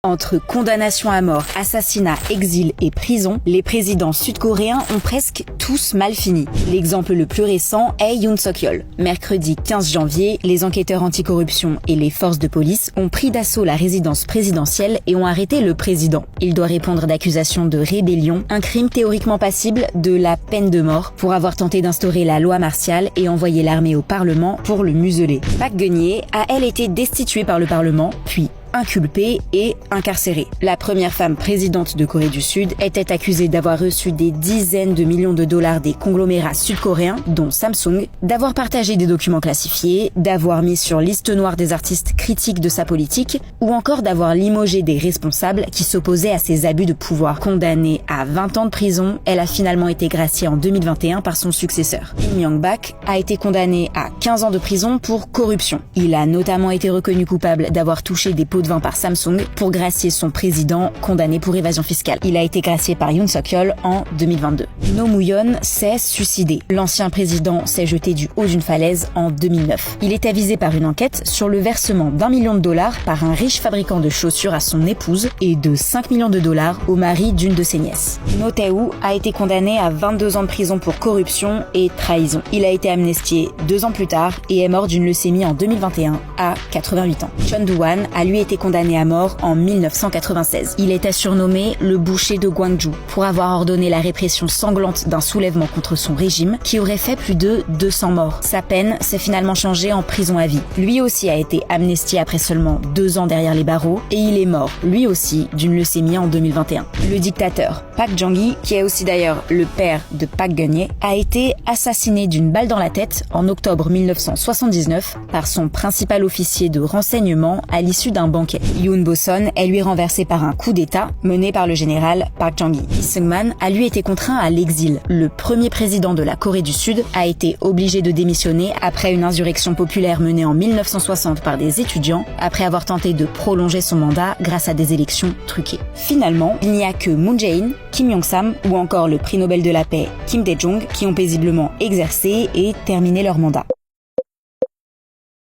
Entre condamnation à mort, assassinat, exil et prison, les présidents sud-coréens ont presque tous mal fini. L'exemple le plus récent est Yoon Suk-yeol. Mercredi 15 janvier, les enquêteurs anticorruption et les forces de police ont pris d'assaut la résidence présidentielle et ont arrêté le président. Il doit répondre d'accusations de rébellion, un crime théoriquement passible de la peine de mort, pour avoir tenté d'instaurer la loi martiale et envoyer l'armée au Parlement pour le museler. Park Geun-hye a elle été destituée par le Parlement, puis inculpée et incarcérée. La première femme présidente de Corée du Sud était accusée d'avoir reçu des dizaines de millions de dollars des conglomérats sud-coréens, dont Samsung, d'avoir partagé des documents classifiés, d'avoir mis sur liste noire des artistes critiques de sa politique, ou encore d'avoir limogé des responsables qui s'opposaient à ses abus de pouvoir. Condamnée à 20 ans de prison, elle a finalement été graciée en 2021 par son successeur. Lee Myung-bak a été condamné à 15 ans de prison pour corruption. Il a notamment été reconnu coupable d'avoir touché des pots de vin par Samsung pour gracier son président condamné pour évasion fiscale. Il a été gracié par Yoon Suk-yeol en 2022. Roh Moo-hyun s'est suicidé. L'ancien président s'est jeté du haut d'une falaise en 2009. Il est avisé par une enquête sur le versement d'1 million de dollars par un riche fabricant de chaussures à son épouse et de 5 millions de dollars au mari d'une de ses nièces. Noh Tae-woo a été condamné à 22 ans de prison pour corruption et trahison. Il a été amnistié 2 ans plus tard et est mort d'une leucémie en 2021 à 88 ans. Chon Do-hwan a lui été condamné à mort en 1996. Il était surnommé le boucher de Gwangju pour avoir ordonné la répression sanglante d'un soulèvement contre son régime qui aurait fait plus de 200 morts. Sa peine s'est finalement changée en prison à vie. Lui aussi a été amnistié après seulement 2 ans derrière les barreaux et il est mort, lui aussi, d'une leucémie en 2021. Le dictateur Park Jong-hee, qui est aussi d'ailleurs le père de Park Geun-hye, a été assassiné d'une balle dans la tête en octobre 1979 par son principal officier de renseignement à l'issue d'un banquet. Yoon Bo-son est lui renversé par un coup d'État mené par le général Park Chung-hee. Lee Seung-man a lui été contraint à l'exil. Le premier président de la Corée du Sud a été obligé de démissionner après une insurrection populaire menée en 1960 par des étudiants, après avoir tenté de prolonger son mandat grâce à des élections truquées. Finalement, il n'y a que Moon Jae-in, Kim Yong-sam ou encore le prix Nobel de la paix Kim Dae-jung qui ont paisiblement exercé et terminé leur mandat.